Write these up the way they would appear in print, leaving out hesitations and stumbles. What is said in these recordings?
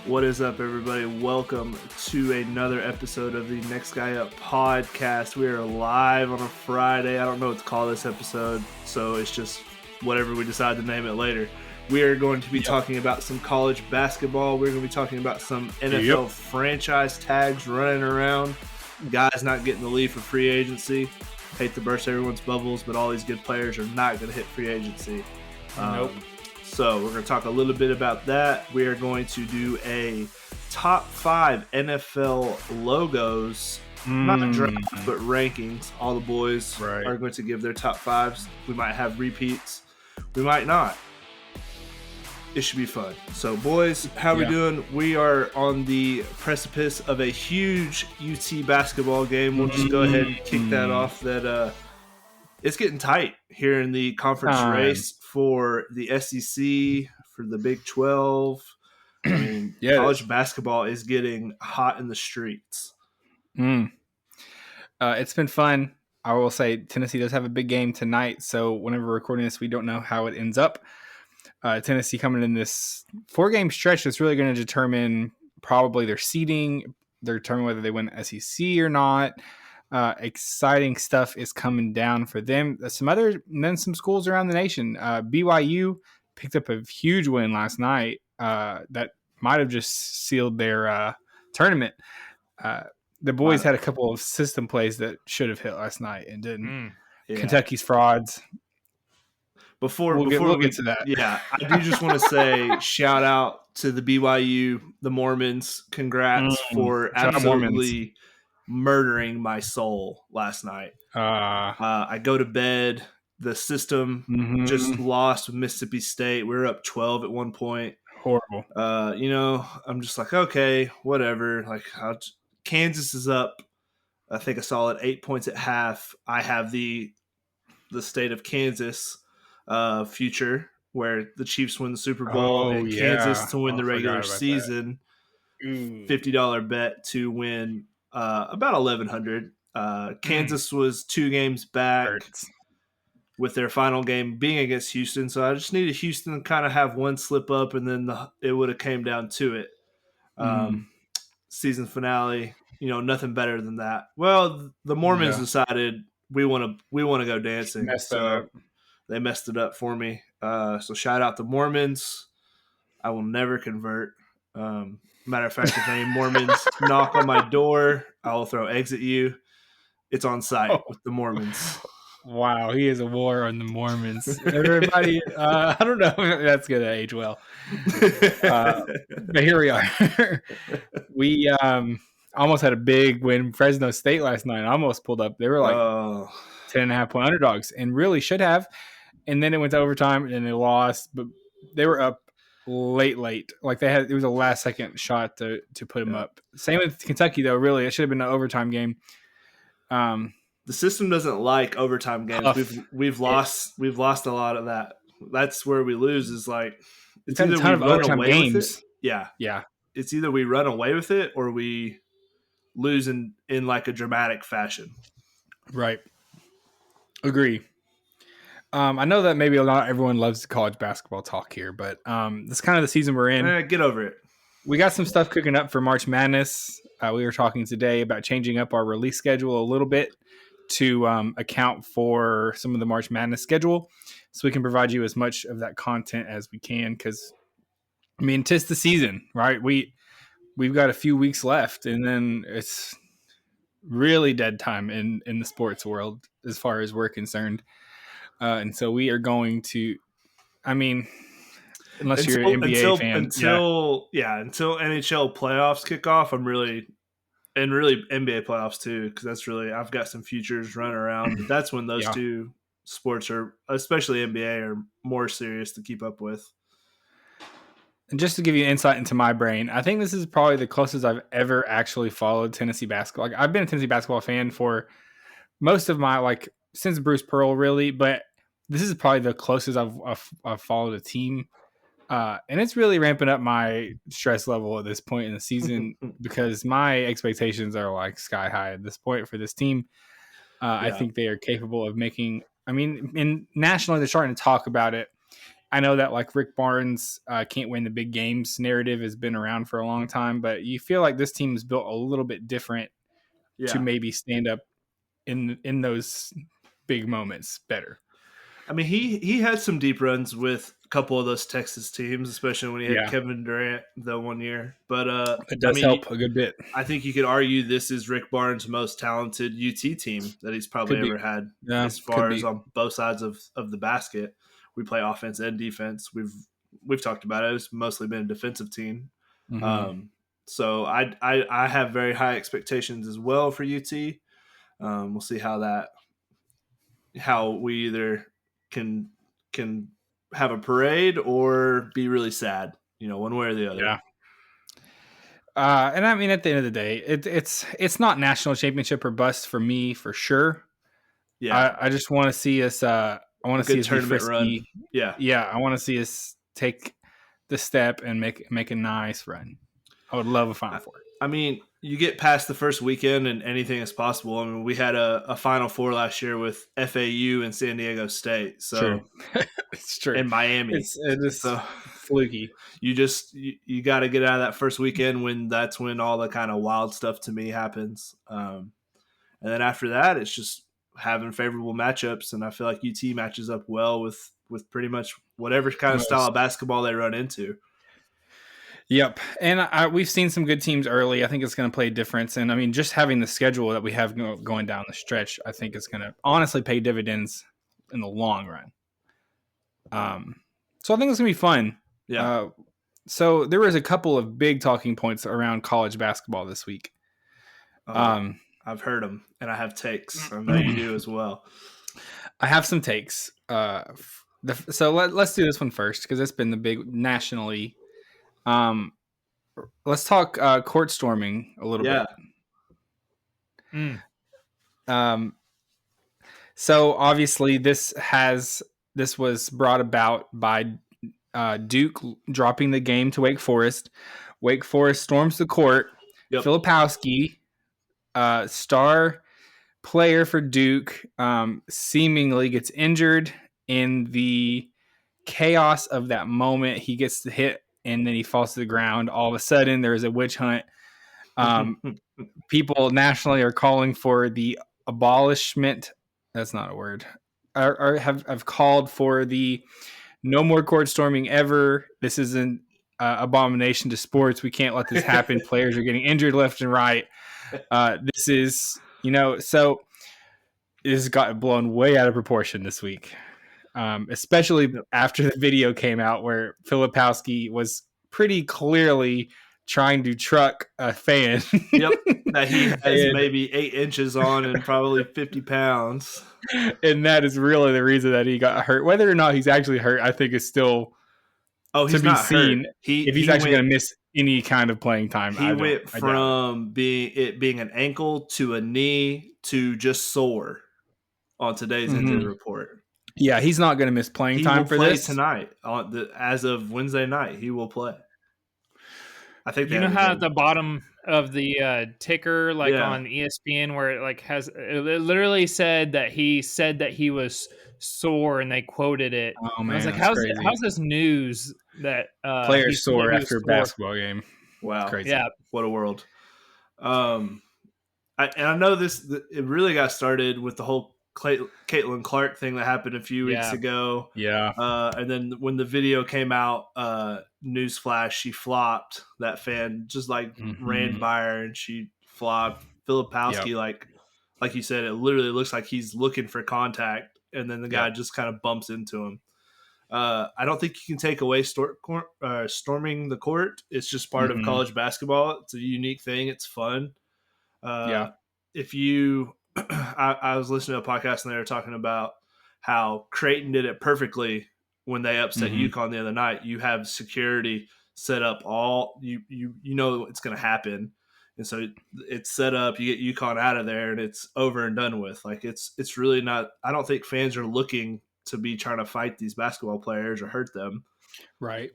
What is up, everybody? Welcome to another episode of the Next Guy Up podcast. We are live on a Friday. I don't know what to call this episode, so it's just whatever we decide to name it later. We are going to be talking about some college basketball. We're going to be talking about some NFL franchise tags running around. Guys not getting the lead for free agency. Hate to burst everyone's bubbles, but all these good players are not going to hit free agency. Nope. So we're going to talk a little bit about that. We are going to do a top 5 NFL logos, not draft, but rankings. All the boys are going to give their top 5s. We might have repeats. We might not. It should be fun. So, boys, how we doing? We are on the precipice of a huge UT basketball game. We'll just go ahead and kick that off. It's getting tight here in the conference race for the SEC, for the Big 12. I mean, college basketball is getting hot in the streets. It's been fun. I will say Tennessee does have a big game tonight, so whenever we're recording this, we don't know how it ends up. Tennessee coming in this 4-game stretch that's really going to determine probably their seeding, determine whether they win the SEC or not. Exciting stuff is coming down for them. Some schools around the nation. BYU picked up a huge win last night that might have just sealed their tournament. The boys had a couple of system plays that should have hit last night and didn't. Kentucky's frauds. Before we get to that, I do just want to say shout out to the BYU, the Mormons. Congrats for absolutely murdering my soul last night. I go to bed. The system just lost with Mississippi State. We were up 12 at one point. Horrible. I'm just like, okay, whatever. Like, Kansas is up, I think, a solid 8 points at half. I have the state of Kansas future where the Chiefs win the Super Bowl and Kansas to win the regular season. $50 bet to win about 1,100. Kansas was 2 games back with their final game being against Houston, so I just needed Houston to kind of have one slip up, and then it would have came down to it. Season finale, nothing better than that. Well, the Mormons decided we want to go dancing, so they messed it up for me. So shout out to Mormons. I will never convert. Matter of fact, if any Mormons knock on my door, I will throw eggs at you. It's on site with the Mormons. Wow, he is a war on the Mormons. Everybody, I don't know if that's going to age well. But here we are. We almost had a big win. Fresno State last night almost pulled up. They were like 10.5-point underdogs and really should have. And then it went to overtime and they lost. But they were up late. Like it was a last second shot to put them up. Same with Kentucky though. Really, it should have been an overtime game. The system doesn't like overtime games. We've lost a lot of that. That's where we lose. Is like it's either we run away with it. Yeah. It's either we run away with it or we lose in like a dramatic fashion. Right. Agree. I know that maybe not everyone loves college basketball talk here, but this is kind of the season we're in. Get over it. We got some stuff cooking up for March Madness. We were talking today about changing up our release schedule a little bit to account for some of the March Madness schedule, so we can provide you as much of that content as we can. Because, I mean, 'tis the season, right? We've got a few weeks left, and then it's really dead time in the sports world as far as we're concerned. And so we are going to, I mean, unless you're an NBA fan. Until NHL playoffs kick off, really NBA playoffs too, because that's really, I've got some futures running around. But that's when those two sports are, especially NBA, are more serious to keep up with. And just to give you insight into my brain, I think this is probably the closest I've ever actually followed Tennessee basketball. Like, I've been a Tennessee basketball fan for most of my, since Bruce Pearl, really, but this is probably the closest I've followed a team. And it's really ramping up my stress level at this point in the season because my expectations are sky high at this point for this team. I think they are capable of making, and nationally they're starting to talk about it. I know that like Rick Barnes can't win the big games narrative has been around for a long time, but you feel like this team is built a little bit different to maybe stand up in those big moments better. I mean, he had some deep runs with a couple of those Texas teams, especially when he had Kevin Durant the one year. But it does help a good bit. I think you could argue this is Rick Barnes' most talented UT team that he's probably ever had, as far as on both sides of the basket. We play offense and defense. We've talked about it. It's mostly been a defensive team. Mm-hmm. So I have very high expectations as well for UT. We'll see how we either can have a parade or be really sad, one way or the other. Yeah. And I mean, at the end of the day, it's not national championship or bust for me for sure. Yeah, I just want to see us. I want to see us tournament run. Yeah. I want to see us take the step and make a nice run. I would love a Final Four. I mean, you get past the first weekend and anything is possible. I mean, we had a Final Four last year with FAU and San Diego State. So it's true. In Miami. It's so fluky. You got to get out of that first weekend that's when all the kind of wild stuff to me happens. And then after that, it's just having favorable matchups. And I feel like UT matches up well with pretty much whatever kind of style of basketball they run into. Yep. And we've seen some good teams early. I think it's going to play a difference. And I mean, just having the schedule that we have going down the stretch, I think it's going to honestly pay dividends in the long run. So I think it's going to be fun. Yeah. So there was a couple of big talking points around college basketball this week. I've heard them and I have takes. I know you do as well. I have some takes. So let's do this one first because it's been the big nationally. Let's talk court storming a little bit. So obviously this was brought about by Duke dropping the game to Wake Forest. Wake Forest storms the court. Yep. Filipowski, star player for Duke, seemingly gets injured in the chaos of that moment. He gets the hit and then he falls to the ground. All of a sudden, there is a witch hunt. People nationally are calling for the abolishment. That's not a word. Or have called for the no more court storming ever. This is an abomination to sports. We can't let this happen. Players are getting injured left and right. This is, so this got blown way out of proportion this week. Especially after the video came out where Filipowski was pretty clearly trying to truck a fan. Yep, that he has maybe 8 inches on and probably 50 pounds. And that is really the reason that he got hurt. Whether or not he's actually hurt, I think is still to be seen. If he's actually going to miss any kind of playing time. He went from being an ankle to a knee to just sore on today's injury report. Yeah, he's not going to miss playing time for this. He will play tonight. As of Wednesday night, he will play. I think how at the bottom of the ticker, on ESPN, where it literally said that he was sore, and they quoted it. Oh man, I was like, how's this news that players sore after a basketball game? Wow, it's crazy. Yeah, what a world. I know it really got started with the whole Caitlin Clark thing that happened a few weeks ago. Yeah. And then when the video came out, newsflash, she flopped. That fan just ran by her and she flopped. Filipowski, like you said, it literally looks like he's looking for contact, and then the guy just kind of bumps into him. I don't think you can take away storming the court. It's just part of college basketball. It's a unique thing. It's fun. If you I was listening to a podcast and they were talking about how Creighton did it perfectly when they upset UConn the other night. You have security set up you know it's going to happen. And so it's set up, you get UConn out of there and it's over and done with. It's really not, I don't think fans are looking to be trying to fight these basketball players or hurt them. Right.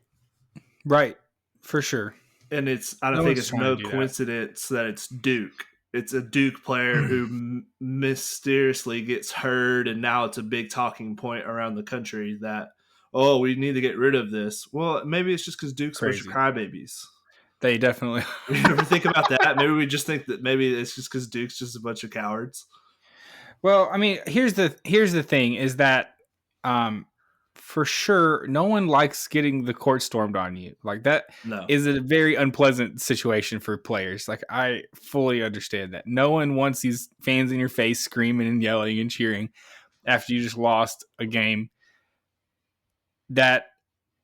For sure. And I don't think it's no coincidence that it's Duke. It's a Duke player who mysteriously gets hurt, and now it's a big talking point around the country that oh, we need to get rid of this. Well, maybe it's just because Duke's a bunch of Crazy. crybabies. They definitely. You ever think about that? Maybe we just think that maybe it's just because Duke's just a bunch of cowards. Well, I mean, here's the thing is that, for sure, no one likes getting the court stormed on you. Like that is a very unpleasant situation for players. Like I fully understand that. No one wants these fans in your face screaming and yelling and cheering after you just lost a game.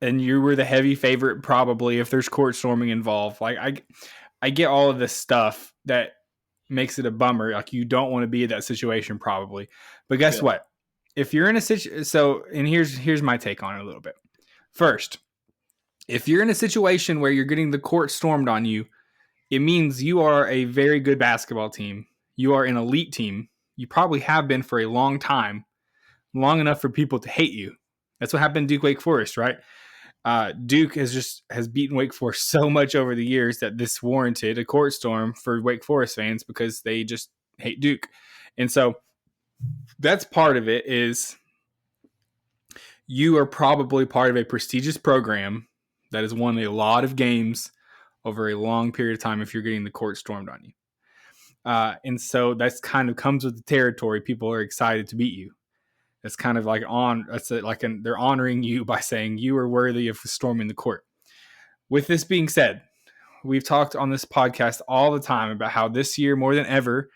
And you were the heavy favorite probably if there's court storming involved. Like I get all of this stuff that makes it a bummer. Like you don't want to be in that situation probably. But guess what? If you're in a situation, and here's my take on it a little bit. First, if you're in a situation where you're getting the court stormed on you, it means you are a very good basketball team. You are an elite team. You probably have been for a long time, long enough for people to hate you. That's what happened to Duke Wake Forest, right? Duke has beaten Wake Forest so much over the years that this warranted a court storm for Wake Forest fans because they just hate Duke. And so that's part of it is you are probably part of a prestigious program that has won a lot of games over a long period of time if you're getting the court stormed on you. And so that's kind of comes with the territory. People are excited to beat you. It's kind of like they're honoring you by saying you are worthy of storming the court. With this being said, we've talked on this podcast all the time about how this year more than ever,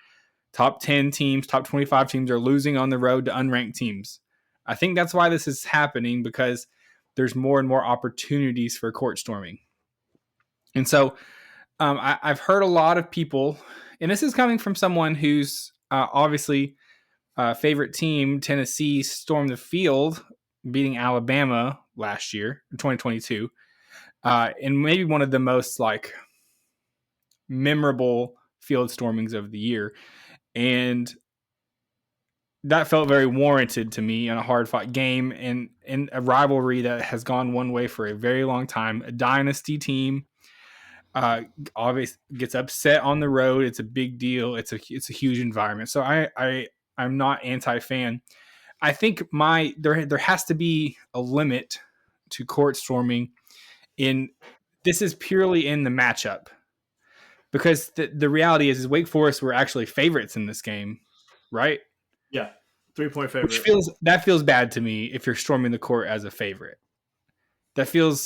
top 10 teams, top 25 teams are losing on the road to unranked teams. I think that's why this is happening because there's more and more opportunities for court storming. And so I've heard a lot of people, and this is coming from someone who's obviously favorite team, Tennessee, stormed the field, beating Alabama last year in 2022. And maybe one of the most like memorable field stormings of the year. And that felt very warranted to me in a hard fought game and in a rivalry that has gone one way for a very long time. A dynasty team obviously gets upset on the road. It's a big deal. It's a huge environment. So I'm not anti-fan. I think there has to be a limit to court storming. This is purely in the matchup. Because the reality is Wake Forest were actually favorites in this game, right? Yeah, 3-point favorite. That feels bad to me if you're storming the court as a favorite. I feel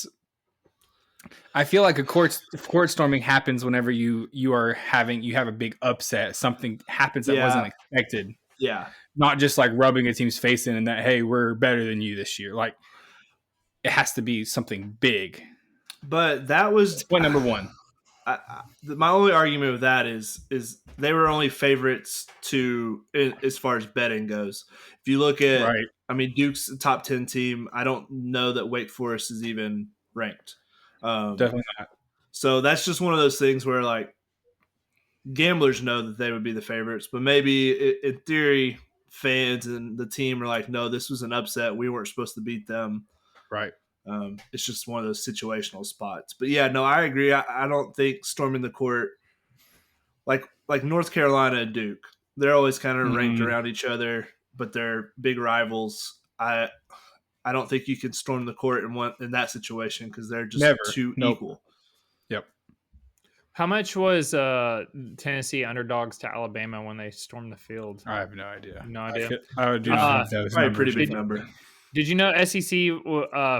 like a court storming happens whenever you have a big upset. Something happens that wasn't expected. Yeah, not just like rubbing a team's face in and that hey, we're better than you this year. Like it has to be something big. But that was point number one. My only argument with that is they were only favorites as far as betting goes. If you look at, right. I mean, Duke's a top 10 team. I don't know that Wake Forest is even ranked. Definitely not. So that's just one of those things where like gamblers know that they would be the favorites, but maybe in theory, fans and the team are like, no, this was an upset. We weren't supposed to beat them. Right. It's just one of those situational spots. But yeah, no, I agree. I don't think storming the court, like North Carolina and Duke, they're always kind of ranked around each other, but they're big rivals. I don't think you can storm the court in that situation because they're just too equal. Yep. How much was Tennessee underdogs to Alabama when they stormed the field? I have no idea. No idea. I would do that. Probably a pretty big number. Did you know SEC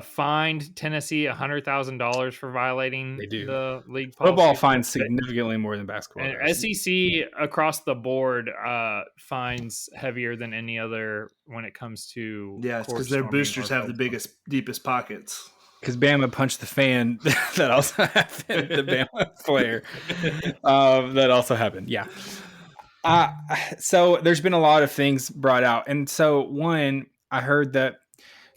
fined Tennessee $100,000 for violating the league policy? Football fines significantly more than basketball. And SEC across the board fines heavier than any other when it comes to because their boosters have the deepest pockets. Because Bama punched the fan that also happened. The Bama player that also happened. Yeah. So there's been a lot of things brought out, and so one I heard that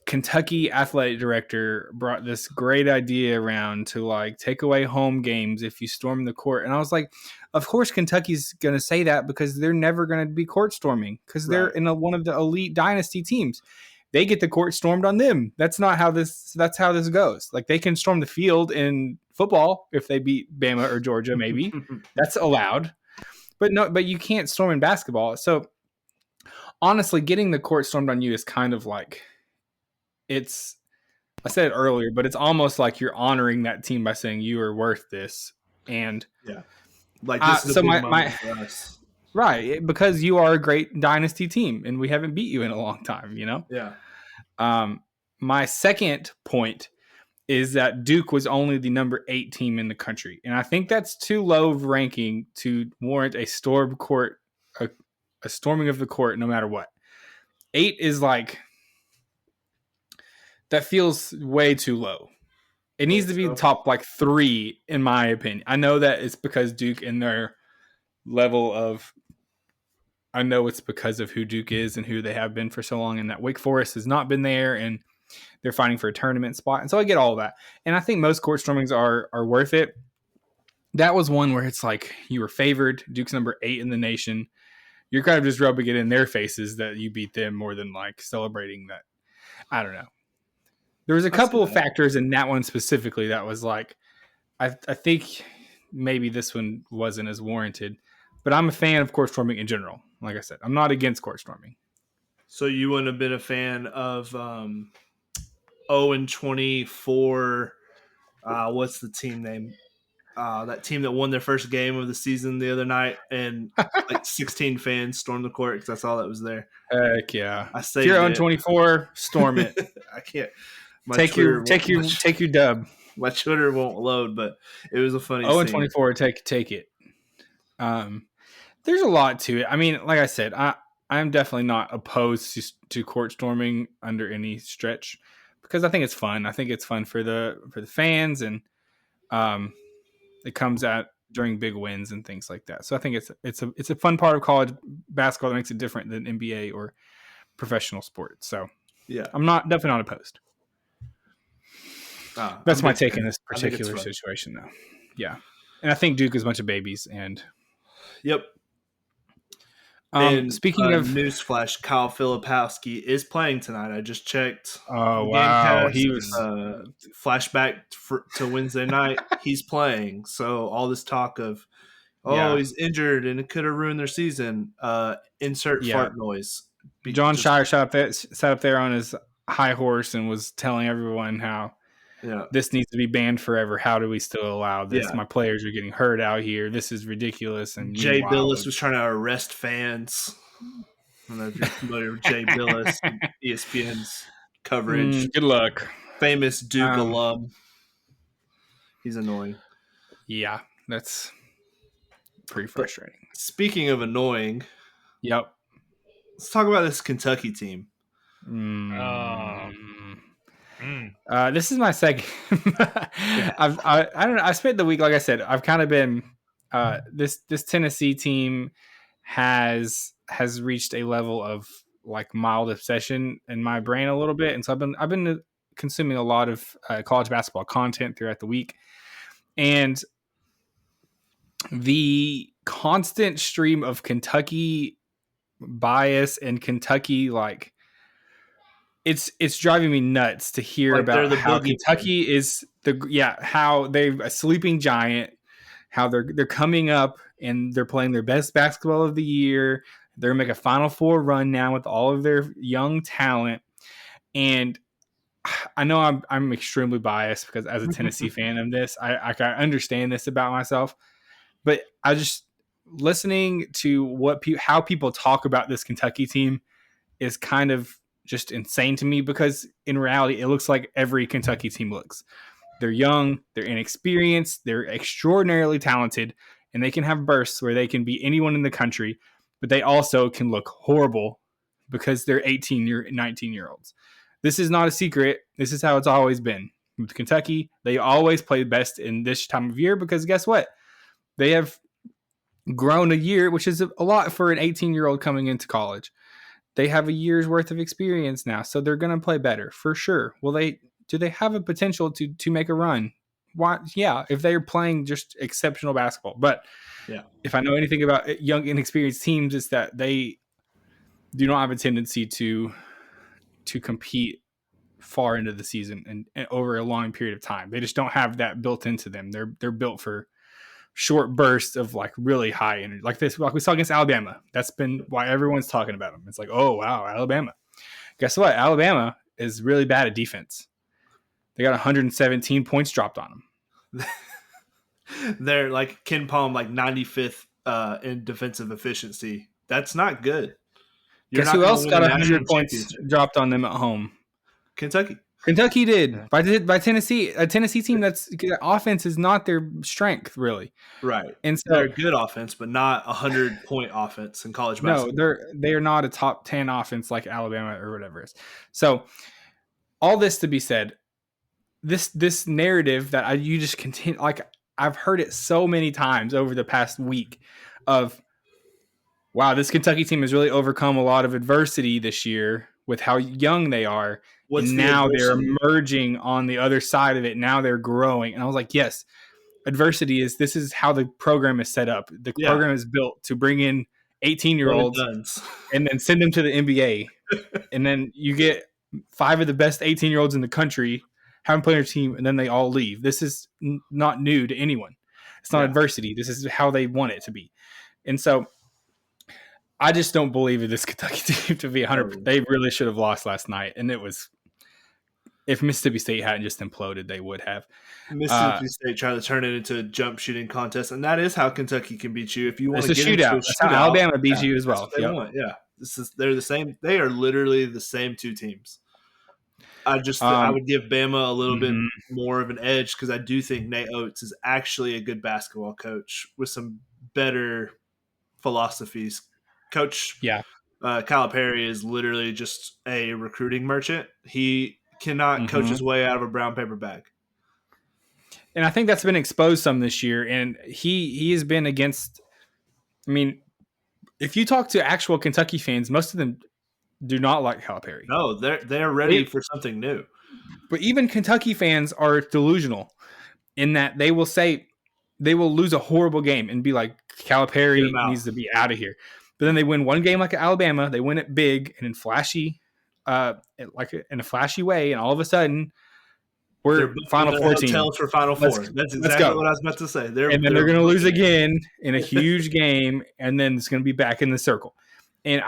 Kentucky athletic director brought this great idea around to like take away home games if you storm the court. And I was like, of course Kentucky's going to say that because they're never going to be court storming because they're in one of the elite dynasty teams. They get the court stormed on them. That's how this goes. Like they can storm the field in football if they beat Bama or Georgia, maybe. That's allowed. But you can't storm in basketball. So honestly, getting the court stormed on you is kind of like it's I said it earlier, but it's almost like you're honoring that team by saying you are worth this. And yeah, like this is a so big moment for us. Right, because you are a great dynasty team, and we haven't beat you in a long time. Yeah. My second point is that Duke was only the number 8 team in the country, and I think that's too low of ranking to warrant a storming of the court, no matter what. 8 is like that feels way too low. It needs to be top like 3, in my opinion. I know that it's because Duke and their level of. I know it's because of who Duke is and who they have been for so long, and that Wake Forest has not been there, and they're fighting for a tournament spot. And so I get all that. And I think most court stormings are worth it. That was one where it's like you were favored. Duke's number 8 in the nation. You're kind of just rubbing it in their faces that you beat them more than like celebrating that. I don't know. There was a couple of factors in that one specifically that was like, I think maybe this one wasn't as warranted. But I'm a fan of court storming in general. Like I said, I'm not against court storming. So you wouldn't have been a fan of 0-24. What's the team name? That team that won their first game of the season the other night, and like 16 fans stormed the court because that's all that was there. Heck yeah! I say, if you're 0-24, storm it. I can't. Take your dub. My Twitter won't load, but it was a funny. 0-24, take it. There's a lot to it. I mean, like I said, I'm definitely not opposed to court storming under any stretch because I think it's fun. I think it's fun for the fans, and it comes out during big wins and things like that. So I think it's a fun part of college basketball that makes it different than NBA or professional sports. So yeah, I'm definitely not opposed. That's my take in this particular situation, though. Yeah, and I think Duke is a bunch of babies, and yep. Speaking of newsflash, Kyle Filipowski is playing tonight. I just checked. Oh wow, he was flashback to Wednesday night. He's playing. So all this talk of he's injured and it could have ruined their season. Insert fart noise. John Shire sat up there on his high horse and was telling everyone how this needs to be banned forever. How do we still allow this? Yeah. My players are getting hurt out here. This is ridiculous. And Jay Billis was trying to arrest fans. I don't know if you're familiar with Jay Billis, ESPN's coverage. Good luck. Famous Duke alum. He's annoying. Yeah, that's pretty frustrating. But speaking of annoying, yep. Let's talk about this Kentucky team. This is my second. I don't know. I spent the week, like I said, I've kind of been. This Tennessee team has reached a level of like mild obsession in my brain a little bit, and so I've been consuming a lot of college basketball content throughout the week, and the constant stream of Kentucky bias and Kentucky like. It's driving me nuts to hear about how Kentucky is how they're a sleeping giant, how they're coming up and they're playing their best basketball of the year. They're gonna make a Final Four run now with all of their young talent, and I know I'm extremely biased because as a Tennessee fan of this, I understand this about myself, but I just listening to how people talk about this Kentucky team is kind of just insane to me because in reality, it looks like every Kentucky team looks. They're young, they're inexperienced, they're extraordinarily talented, and they can have bursts where they can beat anyone in the country, but they also can look horrible because they're 19-year-olds. This is not a secret. This is how it's always been. With Kentucky, they always play best in this time of year because guess what? They have grown a year, which is a lot for an 18-year-old coming into college. They have a year's worth of experience now, so they're going to play better for sure. Do they have a potential to make a run? Why? Yeah, if they're playing just exceptional basketball. But if I know anything about young, inexperienced teams, it's that they do not have a tendency to compete far into the season and over a long period of time. They just don't have that built into them. They're built for short bursts of like really high energy, like we saw against Alabama. That's been why everyone's talking about them. It's like, oh wow, Alabama. Guess what? Alabama is really bad at defense. They got 117 points dropped on them. They're like Ken Palm, like 95th in defensive efficiency. That's not good. You're Guess who else got 100 points dropped on them at home? Kentucky. Kentucky did by Tennessee. A Tennessee team that's offense is not their strength, really. Right. And so they're good offense, but not 100-point offense in college basketball. No, they're not a top 10 offense like Alabama or whatever it is. So all this to be said, this narrative that you just continue, like I've heard it so many times over the past week of, wow, this Kentucky team has really overcome a lot of adversity this year with how young they are. And now they're emerging on the other side of it. Now they're growing. And I was like, yes, adversity this is how the program is set up. The program is built to bring in 18-year-olds and then send them to the NBA. And then you get 5 of the best 18-year-olds in the country, have them play on your team, and then they all leave. This is not new to anyone. It's not adversity. This is how they want it to be. And so I just don't believe in this Kentucky team to be 100%. They really should have lost last night. And it was, if Mississippi State hadn't just imploded, they would have. Mississippi State tried to turn it into a jump shooting contest, and that is how Kentucky can beat you. If you want to get into a shootout. That's how Alabama beats you as well. That's what they want. Yeah, they're the same. They are literally the same two teams. I would give Bama a little bit more of an edge because I do think Nate Oates is actually a good basketball coach with some better philosophies. Coach Calipari is literally just a recruiting merchant. He cannot coach his way out of a brown paper bag. And I think that's been exposed some this year. And he has been against, I mean, if you talk to actual Kentucky fans, most of them do not like Calipari. No, they're ready for something new. But even Kentucky fans are delusional in that they will lose a horrible game and be like, Calipari needs to be out of here. But then they win one game like Alabama, they win it big and in flashy, in a flashy way, and all of a sudden we're Final Four team. For Final Four. That's exactly what I was about to say. And then they're going to lose again in a huge game, and then it's going to be back in the circle. And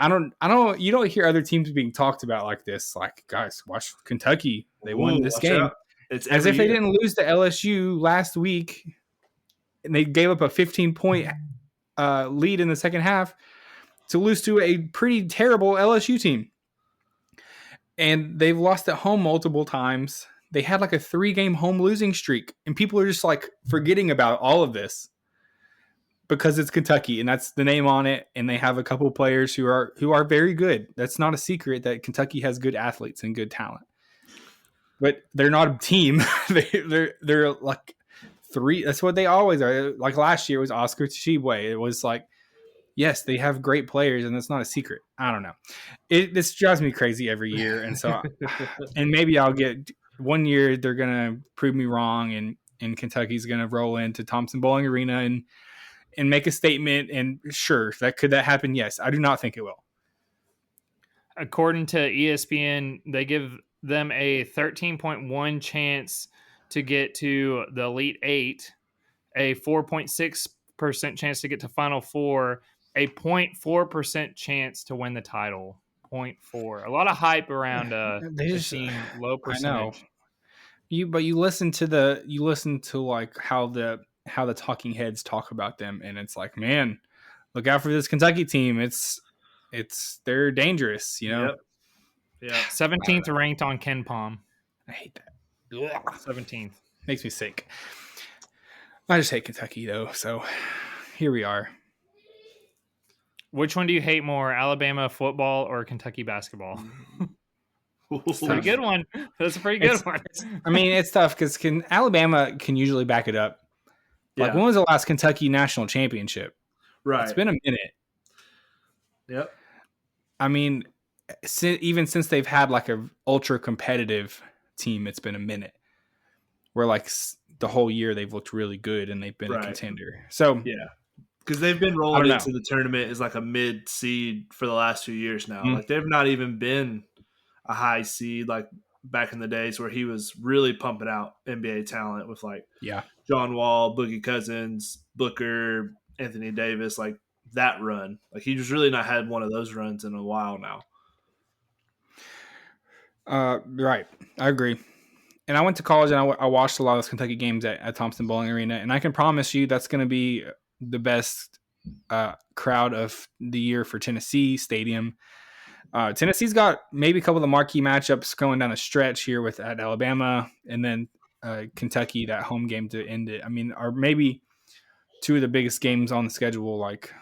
you don't hear other teams being talked about like this. Like, guys, watch Kentucky. They won this game. It's as if they didn't lose to LSU last week, and they gave up a 15-point lead in the second half to lose to a pretty terrible LSU team. And they've lost at home multiple times. They had like a 3-game home losing streak, and people are just like forgetting about all of this because it's Kentucky and that's the name on it. And they have a couple of players who are very good. That's not a secret that Kentucky has good athletes and good talent, but they're not a team. they're like 3. That's what they always are. Like last year it was Oscar Tshiebwe. It was like, yes, they have great players, and that's not a secret. I don't know. This drives me crazy every year, and so, and maybe I'll get one year they're gonna prove me wrong, and Kentucky's gonna roll into Thompson Bowling Arena and make a statement. And sure, could that happen? Yes, I do not think it will. According to ESPN, they give them a 13.1 chance to get to the Elite Eight, a 4.6% chance to get to Final Four, a 0.4% chance to win the title. 0.4. A lot of hype around they just seem low percentage. I know. But you listen to like how the talking heads talk about them, and it's like, man, look out for this Kentucky team. They're dangerous, you know. Yep. 17th ranked on Ken Palm. I hate that. 17th. Makes me sick. I just hate Kentucky though, so here we are. Which one do you hate more, Alabama football or Kentucky basketball? That's a pretty good one. That's a pretty good one. I mean, it's tough because Alabama can usually back it up. Like, when was the last Kentucky national championship? Right. It's been a minute. Yep. I mean, even since they've had like a ultra competitive team, it's been a minute. Where like the whole year they've looked really good and they've been a contender. So yeah. Because they've been rolling into the tournament as like a mid seed for the last few years now. Like they've not even been a high seed like back in the days where he was really pumping out NBA talent with like John Wall, Boogie Cousins, Booker, Anthony Davis, like that run. Like he's really not had one of those runs in a while now. Right. I agree. and I went to college and I watched a lot of those Kentucky games at Thompson Bowling Arena, and I can promise you that's going to be the best crowd of the year for Tennessee Stadium. Tennessee's got maybe a couple of the marquee matchups going down the stretch here with at Alabama and then Kentucky, that home game to end it. I mean, are maybe two of the biggest games on the schedule, like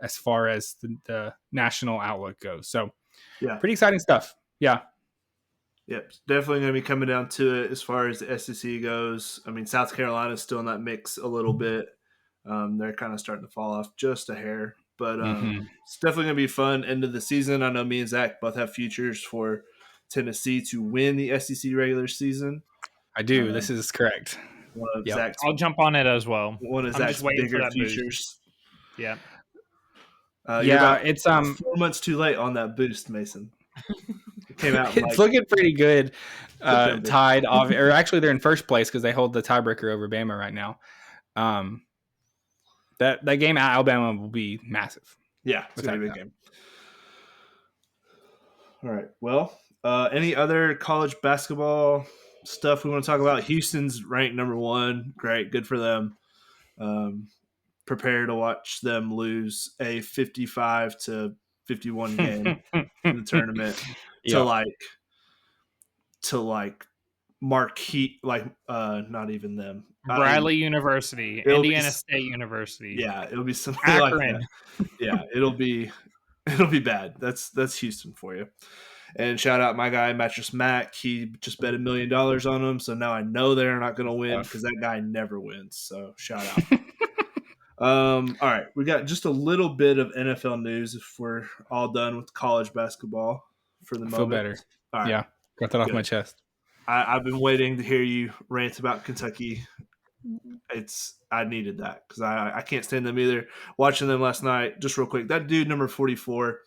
as far as the national outlook goes. So yeah, pretty exciting stuff. Yeah. Yep, definitely going to be coming down to it as far as the SEC goes. I mean, South Carolina's still in that mix a little bit. They're kind of starting to fall off just a hair, but it's definitely going to be fun end of the season. I know me and Zach both have futures for Tennessee to win the SEC regular season. I do. This is correct. I'll jump on it as well. One of Zach's bigger futures. Boost. Yeah. It's 4 months too late on that boost, Mason. It came out. It's looking pretty good. Tied off, or actually, they're in first place because they hold the tiebreaker over Bama right now. That game at Alabama will be massive. Yeah, it's gonna be a big game. All right. Well, any other college basketball stuff we want to talk about? Houston's ranked number 1. Great, good for them. Prepare to watch them lose a 55-51 game in the tournament to marquee, not even them. Bradley University, Indiana State University. Yeah, it'll be something Akron. like that. Yeah, it'll be bad. That's Houston for you. And shout out my guy Mattress Mac. He just bet $1 million on them, so now I know they're not going to win because that guy never wins. So shout out. All right, we got just a little bit of NFL news if we're all done with college basketball for the moment. Feel better. All right. Yeah, got that off my chest. I've been waiting to hear you rant about Kentucky. I needed that because I can't stand them either. Watching them last night, just real quick, that dude number 44,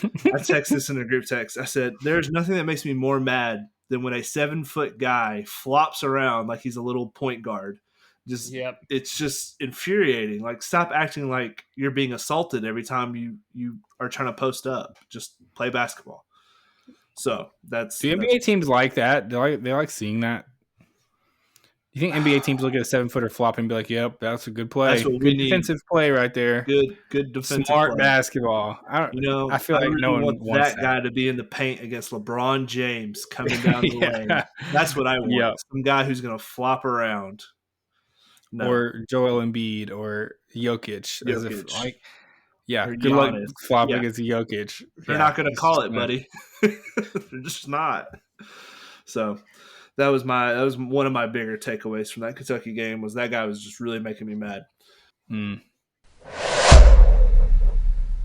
I texted this in a group text. I said, there's nothing that makes me more mad than when a 7-foot guy flops around like he's a little point guard. It's just infuriating. Like, stop acting like you're being assaulted every time you are trying to post up. Just play basketball. So that's the NBA teams like that. They like seeing that. You think NBA teams look at a 7-footer flop and be like, "Yep, that's a good play. That's what good defensive play right there. Good defensive smart play. Basketball." I feel like no one wants that guy to be in the paint against LeBron James coming down the lane. That's what I want. Yep. Some guy who's going to flop around. No. Or Joel Embiid or Jokic. Or good luck Giannis. flopping against Jokic. They're not going to call it, buddy. They're just not. So that was one of my bigger takeaways from that Kentucky game was that guy was just really making me mad.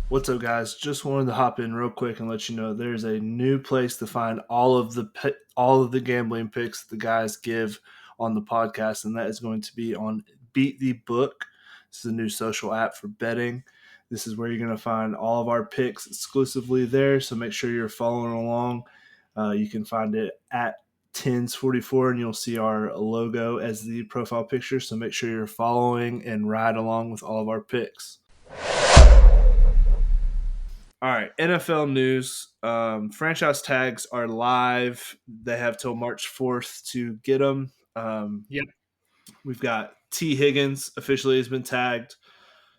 What's up, guys? Just wanted to hop in real quick and let you know there's a new place to find all of the gambling picks that the guys give on the podcast, and that is going to be on Beat the Book. This is a new social app for betting. This is where you're going to find all of our picks exclusively there, so make sure you're following along. You can find it at Tens44, and you'll see our logo as the profile picture, so make sure you're following and ride along with all of our picks. All right, NFL news. Franchise tags are live. They have till March 4th to get them. We've got T. Higgins officially has been tagged.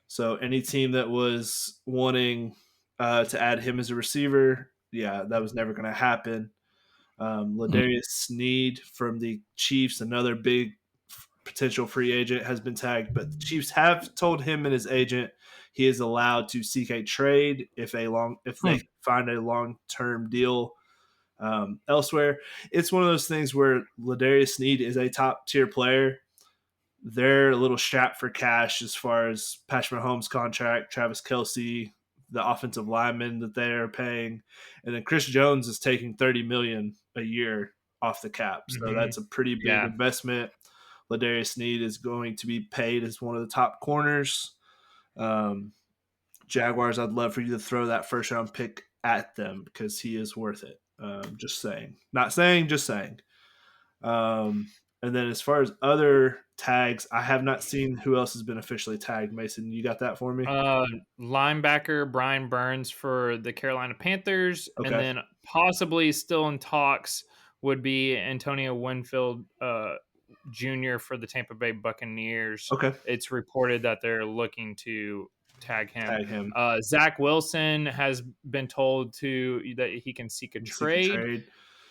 So any team that was wanting to add him as a receiver, that was never going to happen. Ladarius Sneed from the Chiefs, another big potential free agent, has been tagged. But the Chiefs have told him and his agent he is allowed to seek a trade if they find a long-term deal elsewhere. It's one of those things where Ladarius Sneed is a top-tier player. They're a little strapped for cash as far as Patrick Mahomes' contract, Travis Kelce, the offensive lineman that they are paying, and then Chris Jones is taking $30 million a year off the cap. So that's a pretty big investment. Ladarius Sneed is going to be paid as one of the top corners. Jaguars, I'd love for you to throw that first-round pick at them because he is worth it. Just saying. Not saying, just saying. And then as far as other tags, I have not seen who else has been officially tagged. Mason, you got that for me? Linebacker Brian Burns for the Carolina Panthers, and then possibly still in talks would be Antonio Winfield Jr. for the Tampa Bay Buccaneers. Okay. It's reported that they're looking to tag him. Tag him. Zach Wilson has been told that he can seek a trade.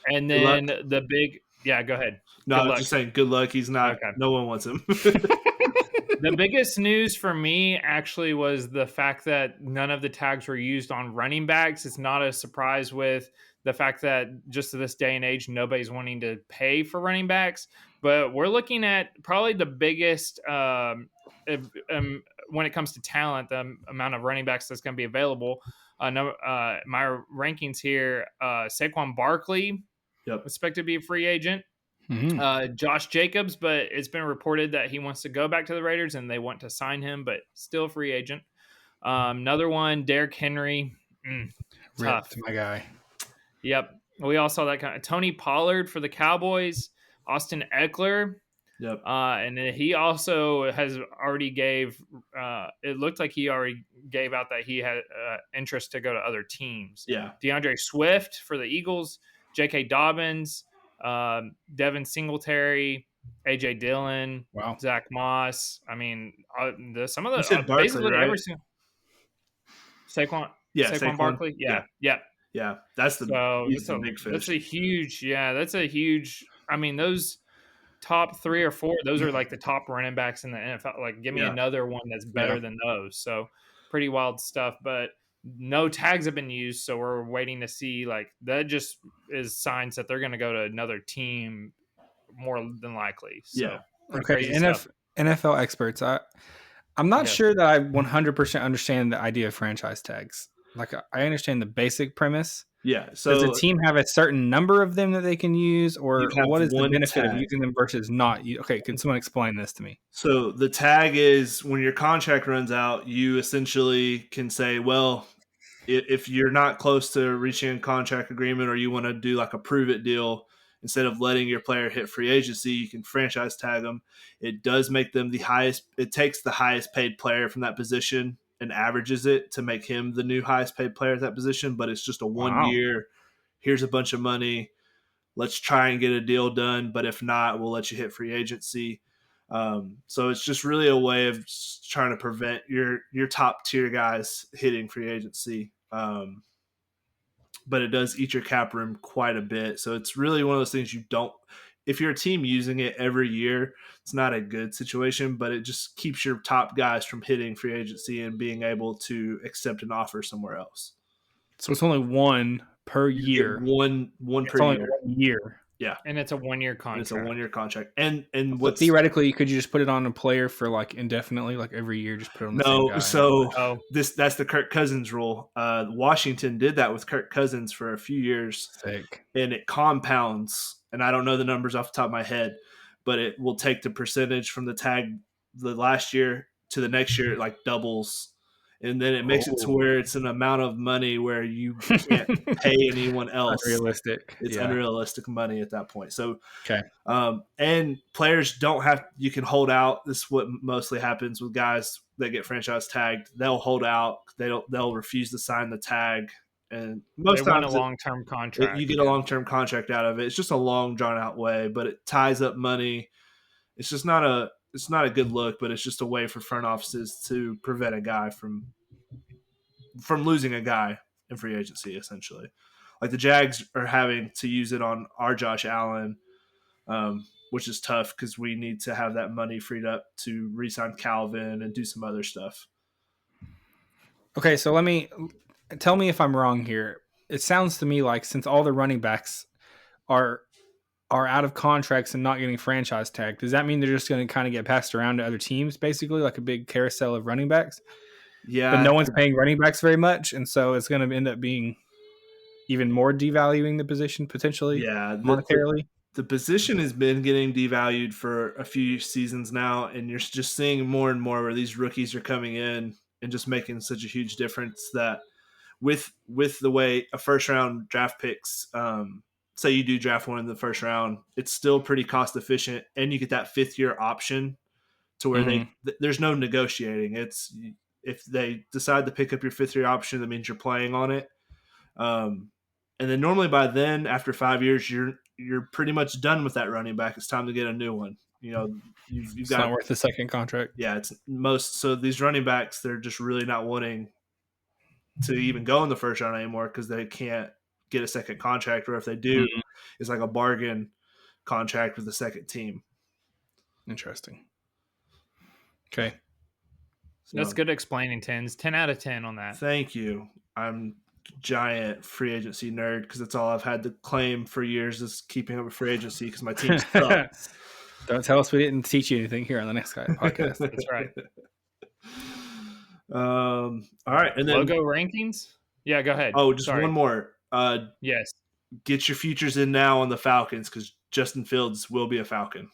And Good then luck. the big, yeah, go ahead. No, Good I was luck. just saying good luck. He's not, Okay. No one wants him. The biggest news for me actually was the fact that none of the tags were used on running backs. It's not a surprise with the fact that just to this day and age, nobody's wanting to pay for running backs. But we're looking at probably the biggest, when it comes to talent, the amount of running backs that's going to be available. My rankings here, Saquon Barkley, expected to be a free agent. Josh Jacobs, but it's been reported that he wants to go back to the Raiders and they want to sign him, but still a free agent. Another one, Derrick Henry. Tough. My guy. Yep. We all saw that kind of Tony Pollard for the Cowboys, Austin Eckler. Yep. And he also has already it looked like he already gave out that he had interest to go to other teams. Yeah. DeAndre Swift for the Eagles, J.K. Dobbins, Devin Singletary, AJ Dillon, Zach Moss. I mean, some of the Barkley, basically right? every single Saquon Barkley. Yeah. That's the big fish. That's a huge. I mean, those top 3 or 4, those are like the top running backs in the NFL. Like, give me another one that's better than those. So, pretty wild stuff. But no tags have been used, so we're waiting to see. Like, that just is signs that they're going to go to another team more than likely. So, okay. NFL experts. I'm not sure that I 100% understand the idea of franchise tags. Like, I understand the basic premise. Yeah. So does the team have a certain number of them that they can use, or what is the benefit of using them versus not? Okay, can someone explain this to me? So the tag is when your contract runs out, you essentially can say, well, if you're not close to reaching a contract agreement or you want to do like a prove it deal, instead of letting your player hit free agency, you can franchise tag them. It does make them the highest. It takes the highest paid player from that position and averages it to make him the new highest paid player at that position. But it's just a 1 year. Here's a bunch of money. Let's try and get a deal done. But if not, we'll let you hit free agency. So it's just really a way of trying to prevent your top tier guys hitting free agency. But it does eat your cap room quite a bit. So it's really one of those things if you're a team using it every year, it's not a good situation, but it just keeps your top guys from hitting free agency and being able to accept an offer somewhere else. So it's only one per year. One per year. 1 year. Yeah. And it's a 1-year contract. It's a 1-year contract. And but theoretically, could you just put it on a player for like indefinitely, like every year, just put it on the same guy? So that's the Kirk Cousins rule. Washington did that with Kirk Cousins for a few years. Sick. And it compounds. And I don't know the numbers off the top of my head, but it will take the percentage from the tag the last year to the next year, it like doubles. And then it makes it to where it's an amount of money where you can't pay anyone else. Unrealistic. It's unrealistic money at that point. So, okay. And players you can hold out. This is what mostly happens with guys that get franchise tagged. They'll hold out. They'll refuse to sign the tag. And most they times want a long-term contract. You get a long-term contract out of it. It's just a long, drawn-out way, but it ties up money. It's just not a good look, but it's just a way for front offices to prevent a guy from losing a guy in free agency, essentially. Like the Jags are having to use it on our Josh Allen, which is tough because we need to have that money freed up to re-sign Calvin and do some other stuff. Okay, so tell me if I'm wrong here. It sounds to me like since all the running backs are out of contracts and not getting franchise tagged, does that mean they're just going to kind of get passed around to other teams, basically, like a big carousel of running backs? Yeah. But no one's paying running backs very much, and so it's going to end up being even more devaluing the position potentially monetarily. The position has been getting devalued for a few seasons now, and you're just seeing more and more where these rookies are coming in and just making such a huge difference that with the way a first-round draft picks say you do draft one in the first round, it's still pretty cost efficient, and you get that 5th-year option to where there's no negotiating. It's if they decide to pick up your 5th-year option, that means you're playing on it. And then normally by then, after 5 years, you're you're pretty much done with that running back. It's time to get a new one. You've got not worth the second contract. Yeah, so these running backs, they're just really not wanting to even go in the first round anymore because they can't get a second contract, or if they do, it's like a bargain contract with the second team. Interesting. Okay. That's good explaining, Tins. 10 out of 10 on that. Thank you. I'm giant free agency nerd because that's all I've had to claim for years is keeping up with free agency because my team sucks. Don't tell us we didn't teach you anything here on the Next Guy podcast. That's right. All right, and then logo rankings. Yeah, go ahead. Oh, just one more. Yes. Get your futures in now on the Falcons because Justin Fields will be a Falcon.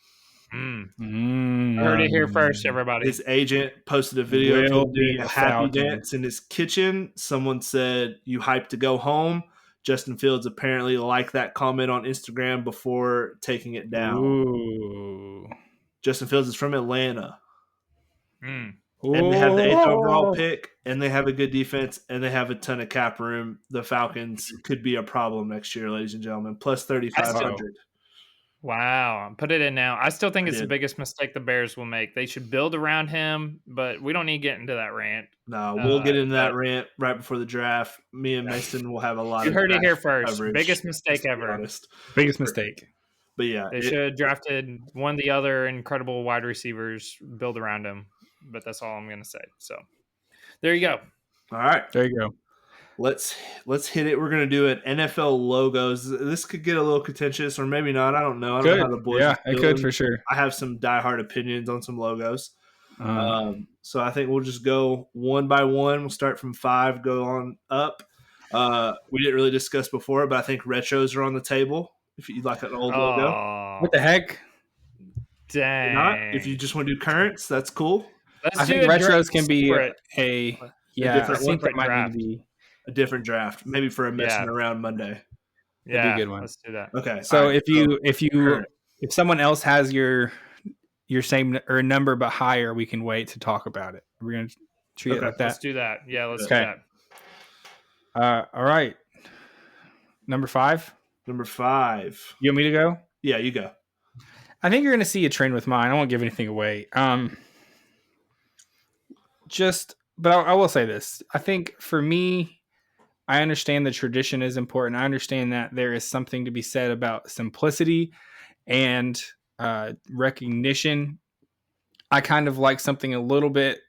Heard it here first, everybody. His agent posted a video of him doing a happy dance in his kitchen. Someone said, "You hyped to go home?" Justin Fields apparently liked that comment on Instagram before taking it down. Ooh. Justin Fields is from Atlanta. And they have the 8th overall pick, and they have a good defense, and they have a ton of cap room. The Falcons could be a problem next year, ladies and gentlemen. Plus 3,500. Wow. Put it in now. I still think it's the biggest mistake the Bears will make. They should build around him, but we don't need to get into that rant. No, we'll get into that rant right before the draft. Me and Mason will have a lot you of heard it here first. coverage, biggest mistake ever. Biggest mistake. But yeah. They should have drafted one of the other incredible wide receivers, build around him. But that's all I'm going to say. So there you go. All right. There you go. Let's hit it. We're going to do it. NFL logos. This could get a little contentious or maybe not. I don't know. I don't know how the boys it could for sure. I have some diehard opinions on some logos. So I think we'll just go one by one. We'll start from 5, go on up. We didn't really discuss before, but I think retros are on the table. If you like an old logo. What the heck? Dang. Not. If you just want to do currents, that's cool. I think retros can be I think that might need to be a different draft, maybe for a messing around Monday. Yeah, that'd be a good one. Let's do that. Okay. So if someone else has your same or number but higher, we can wait to talk about it. We're gonna treat it like that. Let's do that. Yeah, let's do that. All right. Number 5. Number 5. You want me to go? Yeah, you go. I think you're gonna see a trend with mine. I won't give anything away. But I will say this. I think for me, I understand the tradition is important. I understand that there is something to be said about simplicity and recognition. I kind of like something a little bit.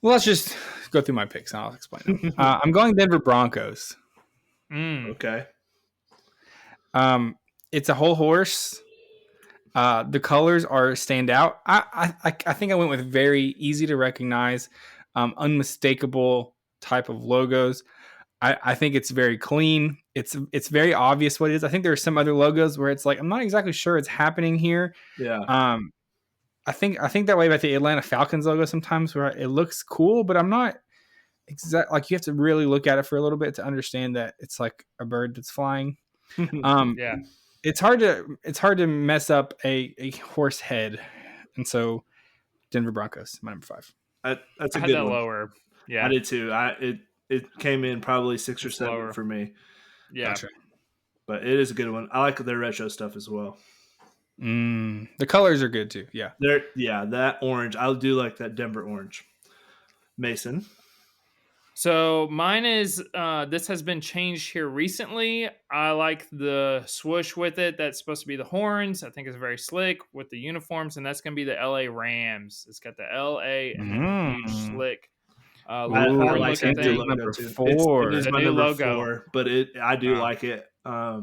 Well, let's just go through my picks and I'll explain them. I'm going Denver Broncos. Okay. It's a whole horse. The colors are stand out. I think I went with very easy to recognize, unmistakable type of logos. I think it's very clean. It's very obvious what it is. I think there are some other logos where it's like I'm not exactly sure it's happening here. Yeah. I think that way about the Atlanta Falcons logo sometimes where it looks cool, but I'm not exact. Like you have to really look at it for a little bit to understand that it's like a bird that's flying. Yeah. It's hard to mess up a horse head, and so Denver Broncos, my number 5. That's a good one. Lower, yeah, I did too. It came in probably 6 or 7 lower for me. Yeah, gotcha. But it is a good one. I like their retro stuff as well. The colors are good too. Yeah, that orange. I do like that Denver orange. Mason. So mine is this has been changed here recently. I like the swoosh with it. That's supposed to be the horns. I think it's very slick with the uniforms, and that's going to be the LA Rams. It's got the LA and the huge slick. I like it. Number 4. It is my number logo. 4, but I do like it. I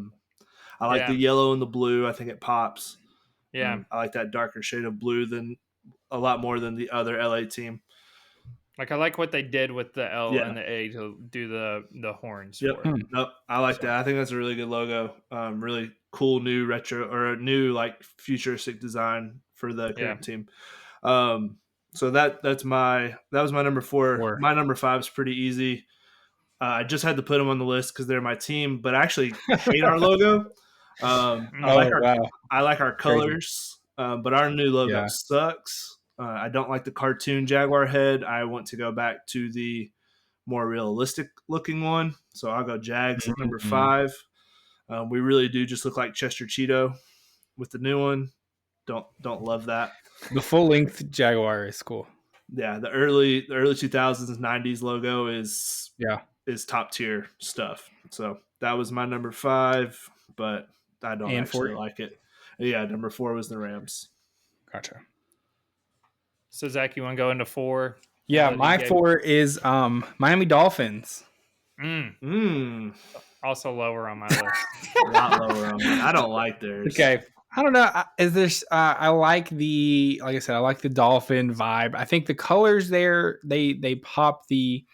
like the yellow and the blue. I think it pops. Yeah, I like that darker shade of blue than a lot more than the other LA team. Like I like what they did with the L and the A to do the horns. Yep. Nope. I like that. I think that's a really good logo. Really cool new retro or a new like futuristic design for the current team. So that was my number 4. My number 5 is pretty easy. I just had to put them on the list because they're my team, but I actually hate our logo. I like our colors, but our new logo sucks. I don't like the cartoon jaguar head. I want to go back to the more realistic looking one. So I'll go Jags at number 5. We really do just look like Chester Cheeto with the new one. Don't love that. The full length Jaguar is cool. Yeah, the early 2000s 90s logo is top tier stuff. So that was my number 5, but I don't actually like it. Yeah, number 4 was the Rams. Gotcha. So Zach, you want to go into 4? Yeah, my 4 is Miami Dolphins. Also lower on my list. A lot lower on mine. I don't like theirs. Okay. I don't know. Is this? I like like I said, I like the dolphin vibe. I think the colors there, they pop the.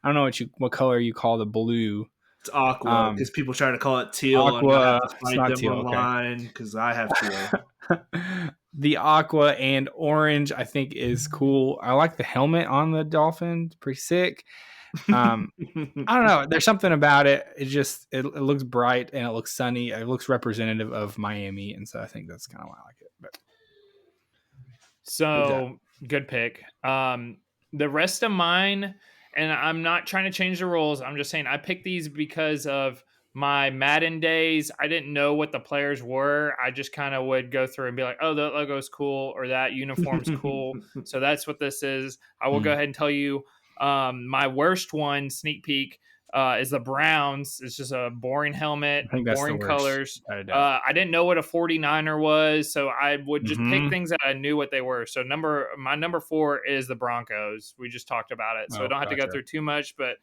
I don't know what color you call the blue. It's aqua because people try to call it teal. Aqua. And I have to fight them teal, online because I have teal. The aqua and orange, I think, is cool. I like the helmet on the dolphin. It's pretty sick. I don't know. There's something about it. It looks bright and it looks sunny. It looks representative of Miami, and so I think that's kind of why I like it. But so good pick. The rest of mine, and I'm not trying to change the rules. I'm just saying I picked these because of my Madden days. I didn't know what the players were. I just kind of would go through and be like, oh, that logo's cool or that uniform's cool. So that's what this is. I will go ahead and tell you. My worst one, sneak peek, is the Browns. It's just a boring helmet, boring colors. I didn't know what a 49er was, so I would just pick things that I knew what they were. So my number 4 is the Broncos. We just talked about it, so I don't have to go through too much, but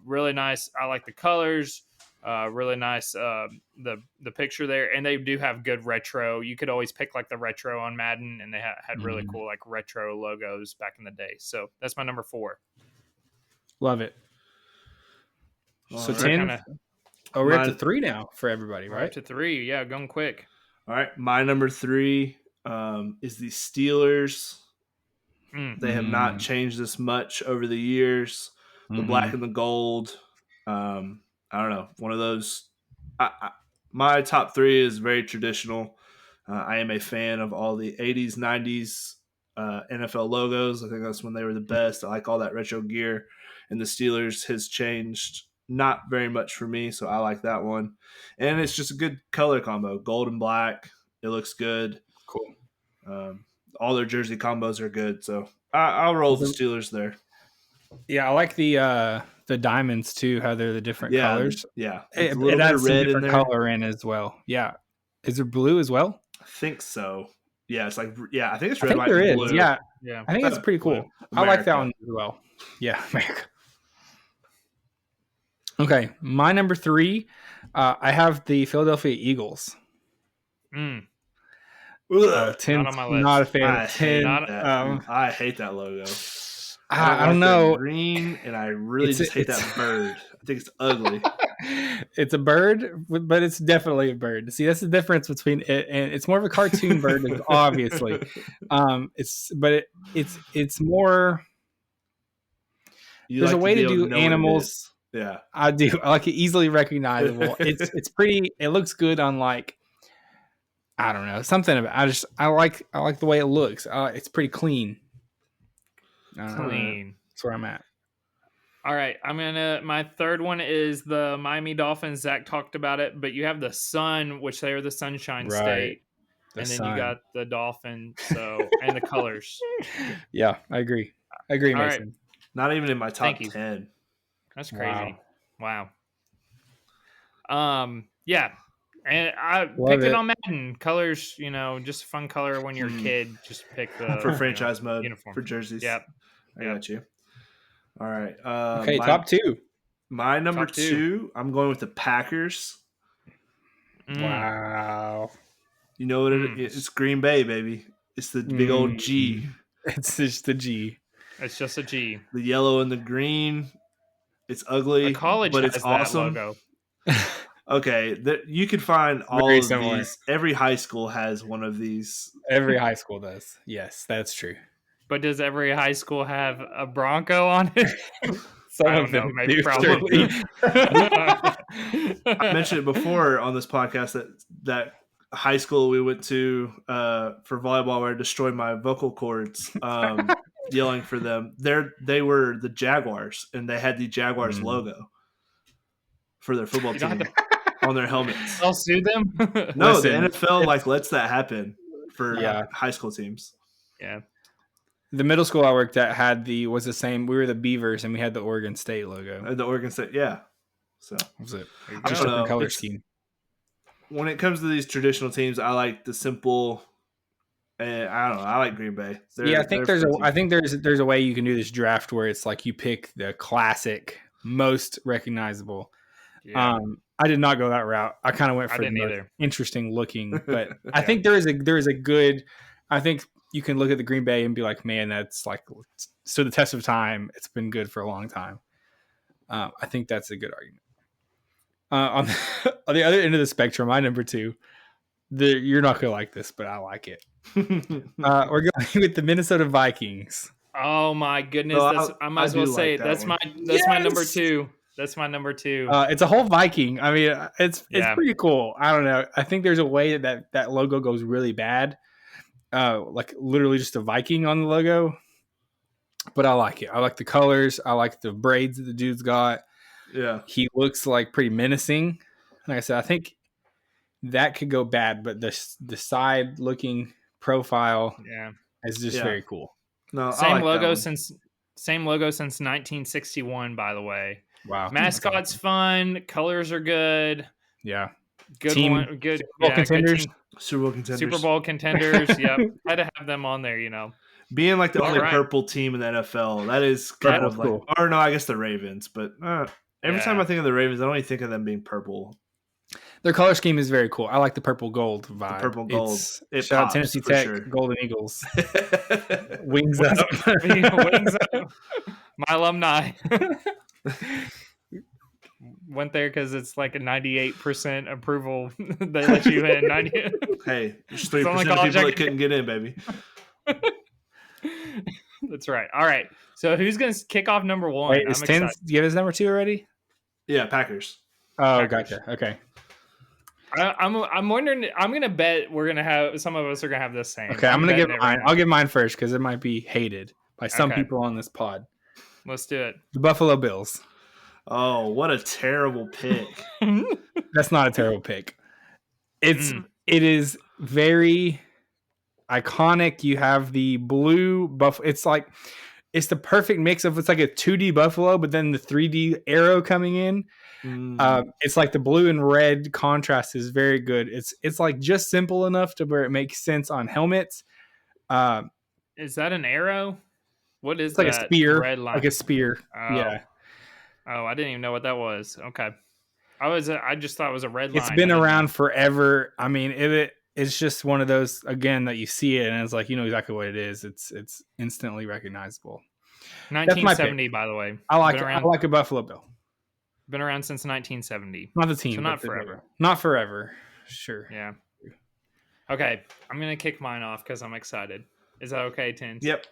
really nice. I like the colors. Really nice. The picture there, and they do have good retro. You could always pick like the retro on Madden, and they had really cool like retro logos back in the day. So that's my number 4. Love it. So 10. We're up to 3 now for everybody, right? We're up to 3. Yeah, going quick. All right, my number 3 is the Steelers. They have not changed this much over the years. The black and the gold. I don't know. One of those. My top 3 is very traditional. I am a fan of all the 80s, 90s NFL logos. I think that's when they were the best. I like all that retro gear. And the Steelers has changed not very much for me, so I like that one. And it's just a good color combo. Gold and black. It looks good. Cool. All their jersey combos are good. So I'll roll the Steelers there. Yeah, I like the diamonds too, how they're the different colors. Yeah. It adds some different color in as well. Yeah. Is there blue as well? I think so. Yeah, it's like I think it's red, white, and blue. Yeah. I think that's pretty cool. I like that one as well. Yeah, America. Okay, my number 3, I have the Philadelphia Eagles. 10, not on my list. Not a fan of 10. I hate that logo. I don't know. Green, and I really just hate that bird. I think it's ugly. It's a bird, but it's definitely a bird. See, that's the difference between it, and it's more of a cartoon bird, obviously. It's more. There's a way to do animals. Yeah, I do. I like it easily recognizable. It's pretty. It looks good on like. I don't know, something about. I like the way it looks. It's pretty clean. Clean. That's where I'm at. All right, my third one is the Miami Dolphins. Zach talked about it, but you have the sun, which they are the Sunshine State, and then you got the Dolphin. So and the colors. Yeah, I agree. Mason. Right. Not even in my top 10. That's crazy. Wow. Yeah. And I picked it on Madden. Colors, just a fun color when you're a kid. Just pick the for franchise mode uniform for jerseys. Yep. I got you. All right. Okay, top 2. My number 2, I'm going with the Packers. Wow. You know what it is? It's Green Bay, baby. It's the big old G. It's just the G. It's just a G. The yellow and the green. It's ugly, the college but has it's awesome. That logo. Okay, you can find all of these. Every high school has one of these. Every high school does. Yes, that's true. But does every high school have a Bronco on it? Some of them, maybe probably. I mentioned it before on this podcast that high school we went to for volleyball where I destroyed my vocal cords yelling for them. They were the Jaguars, and they had the Jaguars logo for their football team on on their helmets. I'll sue them. No, Listen, the NFL lets that happen for Yeah. high school teams. Yeah. The middle school I worked at was the same. We were the Beavers, and we had the Oregon State logo. The Oregon State, yeah. So Was it There you just go. different color scheme? When it comes to these traditional teams, I like the simple. I don't know. I like Green Bay. I think there's a way you can do this draft where it's like you pick the classic, most recognizable. Yeah. I did not go that route. I kind of went for the most either. interesting looking, but I think there is a good. I think you can look at the Green Bay and be like, man, that's like stood the test of time. It's been good for a long time. I think that's a good argument. On the other end of the spectrum, my number 2. You're not gonna like this, but I like it. We're going with the Minnesota Vikings. Oh my goodness! I might as well say it. That's my number 2. That's my number 2. It's a whole Viking. I mean, it's pretty cool. I don't know. I think there's a way that logo goes really bad. Like literally just a Viking on the logo. But I like it. I like the colors. I like the braids that the dude's got. Yeah. He looks like pretty menacing. Like I said, I think that could go bad, but the side looking profile is just very cool. No, same logo since 1961, by the way. Wow. Mascot's fun, colors are good. Yeah. Good team, one, good Super Bowl contenders. Super Bowl contenders. Yep. Had to have them on there, Being like the only purple team in the NFL, that is kind of like cool. Or no, I guess the Ravens, but every time I think of the Ravens, I don't even think of them being purple. Their color scheme is very cool. I like the purple gold vibe. The purple gold. Shout out Tennessee Tech, Golden Eagles. Wings up. Wings up. My alumni. Went there because it's like a 98% approval. They let you in. 90. Hey, there's 3% of people that couldn't get in, baby. That's right. All right. So who's going to kick off number 1? Wait, is 10? Do you have his number 2 already? Yeah, Packers. Oh, gotcha. Okay. I'm wondering. I'm gonna bet we're gonna have some of us are gonna have the same. Okay, I'm gonna give mine. I'll give mine first because it might be hated by some people on this pod. Let's do it. The Buffalo Bills. Oh, what a terrible pick! That's not a terrible pick. It is very iconic. You have the blue buff. It's the perfect mix of it's like a 2D buffalo, but then the 3D arrow coming in. It's like the blue and red contrast is very good. It's like just simple enough to where it makes sense on helmets. Is that an arrow? What is that? Like a spear. Red line? Like a spear. Oh. Yeah. Oh, I didn't even know what that was. Okay. I just thought it was a red line. It's been around forever. I mean, it's just one of those again that you see it and it's like you know exactly what it is. It's instantly recognizable. 1970, by the way. I like a Buffalo Bill. Been around since 1970. Not the team. So not forever. Not forever. Sure. Yeah. Okay. I'm going to kick mine off because I'm excited. Is that okay, Tins? Yep.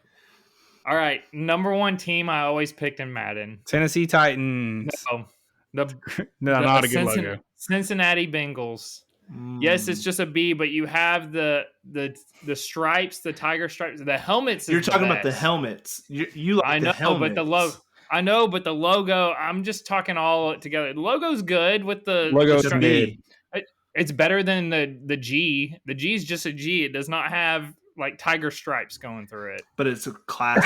All right. Number 1 team I always picked in Madden. Tennessee Titans. No. Not a good logo. Cincinnati Bengals. Yes, it's just a B, but you have the stripes, the tiger stripes, the helmets. You're talking about the helmets. You like the helmets. But the logo. I know, but the logo, I'm just talking all together. The logo's good with the logo. It's better than the G. The G is just a G. It does not have like tiger stripes going through it. But it's a classic.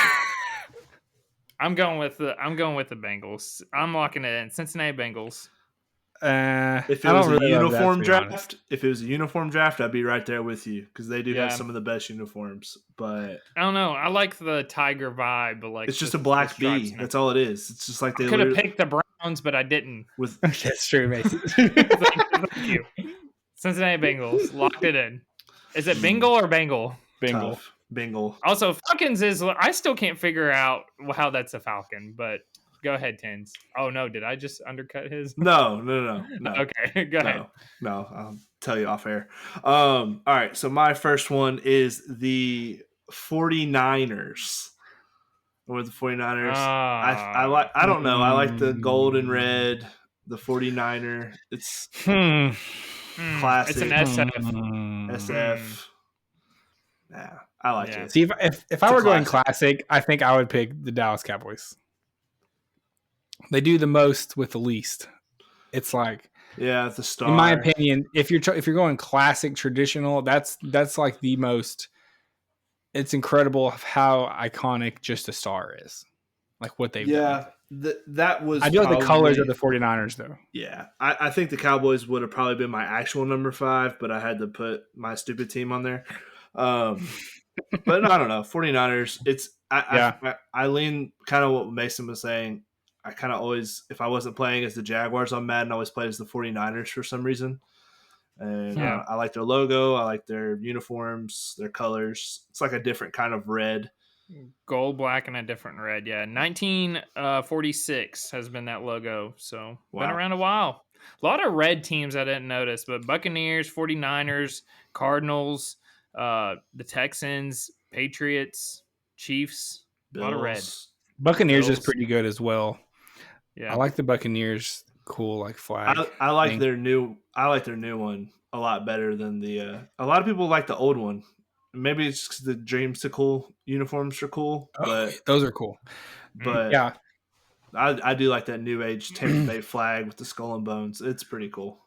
I'm going with the Bengals. I'm locking it in. Cincinnati Bengals. If it was a uniform draft, I'd be right there with you because they do have some of the best uniforms. But I don't know. I like the tiger vibe, but like it's just a black B. That's all it is. It's just like they could have picked the Browns, but I didn't. That's true, Mason. Thank you. Cincinnati Bengals locked it in. Is it Bengal or Bengal? Bengal. Bengal. Also, Falcons is. I still can't figure out how that's a Falcon, but. Go ahead, Tins. Oh, no. Did I just undercut his? No. Okay, go ahead. No, I'll tell you off air. All right, so my first one is the 49ers. Or the 49ers. I don't know. I like the gold and red, the 49er. It's classic. It's an SF. SF. Yeah, I like it. See, if I were going classic, I think I would pick the Dallas Cowboys. They do the most with the least. It's like Yeah, the star. In my opinion, if you're going classic traditional, that's like the most. It's incredible how iconic just a star is, like what they've done. That was. I do like the colors of the 49ers, though. Yeah, I think the Cowboys would have probably been my actual number 5, but I had to put my stupid team on there. But I don't know. 49ers, it's I lean kind of what Mason was saying. I kind of always, if I wasn't playing as the Jaguars on Madden, I always played as the 49ers for some reason. And I like their logo. I like their uniforms, their colors. It's like a different kind of red. Gold, black, and a different red. Yeah, 1946 has been that logo. So been around a while. A lot of red teams I didn't notice, but Buccaneers, 49ers, Cardinals, the Texans, Patriots, Chiefs, Bills. A lot of red. Buccaneers is pretty good as well. Yeah, I like the Buccaneers. Cool, like flag. I like their new one a lot better than the. A lot of people like the old one. Maybe it's just the Dreamsicle uniforms are cool, but those are cool. But yeah, I do like that new age Tampa Bay flag with the skull and bones. It's pretty cool.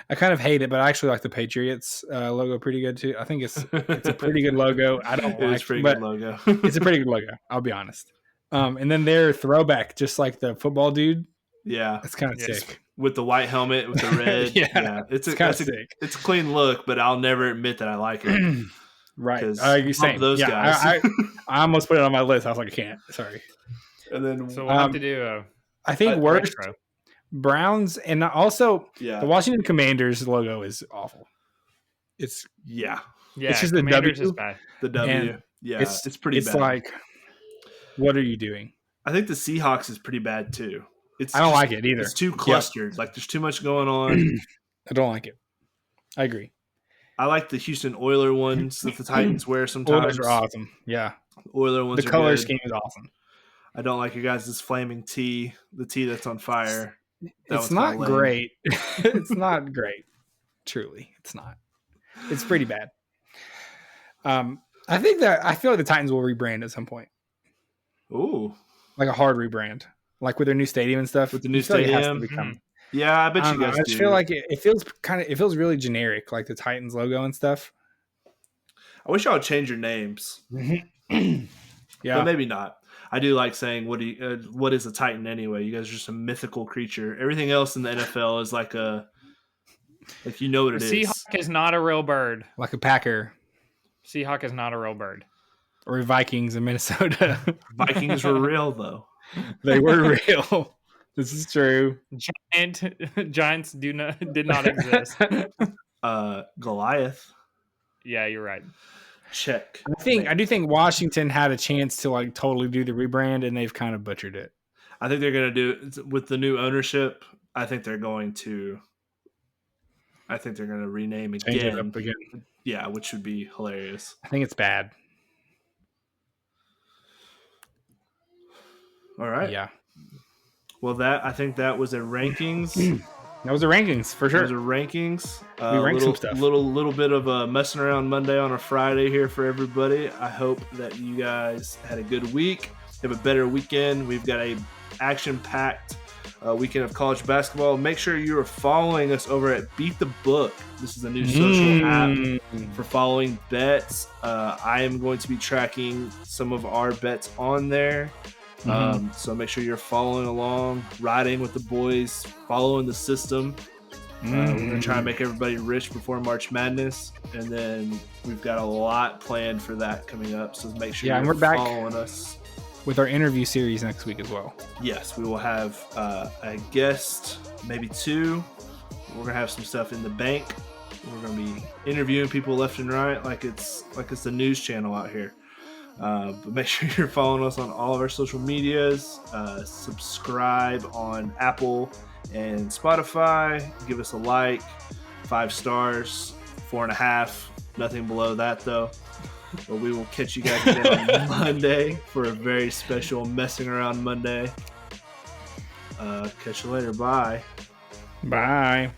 I kind of hate it, but I actually like the Patriots logo pretty good too. I think it's a pretty good logo. I don't like it, but logo. It's a pretty good logo. I'll be honest. And then their throwback, just like the football dude. Yeah, it's kind of sick with the white helmet with the red. yeah, it's kind of sick. It's a clean look, but I'll never admit that I like it. Right, same. Those guys. I almost put it on my list. I was like, I can't. Sorry. And then so we'll have to do. I think worst Browns, and also the Washington Commanders logo is awful. It's It's just the Commanders W. Is bad. The W. It's pretty bad. It's like, what are you doing? I think the Seahawks is pretty bad too. I don't like it either. It's too clustered. Like there's too much going on. I don't like it. I agree. I like the Houston Oiler ones that the Titans wear sometimes. Oilers are awesome. Yeah. Oiler ones the color scheme is awesome. I don't like your guys' flaming tee, the tee that's on fire. It's not great. It's not great. Truly, it's not. It's pretty bad. I feel like the Titans will rebrand at some point. Ooh. Like a hard rebrand. Like with their new stadium and stuff. With the new stadium. Yeah, I bet you guys do. I just feel like it feels really generic, like the Titans logo and stuff. I wish y'all would change your names. Yeah. But maybe not. I do like saying, what is a Titan anyway? You guys are just a mythical creature. Everything else in the NFL is like what it is. Seahawk is not a real bird. Like a Packer. Seahawk is not a real bird. Or Vikings in Minnesota. Vikings were real, though. They were real. This is true. Giants did not exist. Goliath. Yeah, you're right. Check. I do think Washington had a chance to like totally do the rebrand, and they've kind of butchered it. I think they're going to do with the new ownership. I think they're going to rename again. Change it up again. Yeah, which would be hilarious. I think it's bad. All right. Yeah. Well, I think that was a rankings. That was the rankings for sure. Those are rankings. We ranked some stuff. Little bit of a messing around Monday on a Friday here for everybody. I hope that you guys had a good week. Have a better weekend. We've got a action-packed weekend of college basketball. Make sure you are following us over at Beat the Book. This is a new social app for following bets. I am going to be tracking some of our bets on there. So make sure you're following along, riding with the boys, following the system. We're going to try and make everybody rich before March Madness. And then we've got a lot planned for that coming up. So make sure you're following us. With our interview series next week as well. Yes, we will have a guest, maybe 2. We're going to have some stuff in the bank. We're going to be interviewing people left and right like it's the news channel out here. But make sure you're following us on all of our social medias. Subscribe on Apple and Spotify. Give us a like. 5 stars, 4.5. Nothing below that, though. But we will catch you guys again on Monday for a very special Messing Around Monday. Catch you later. Bye. Bye.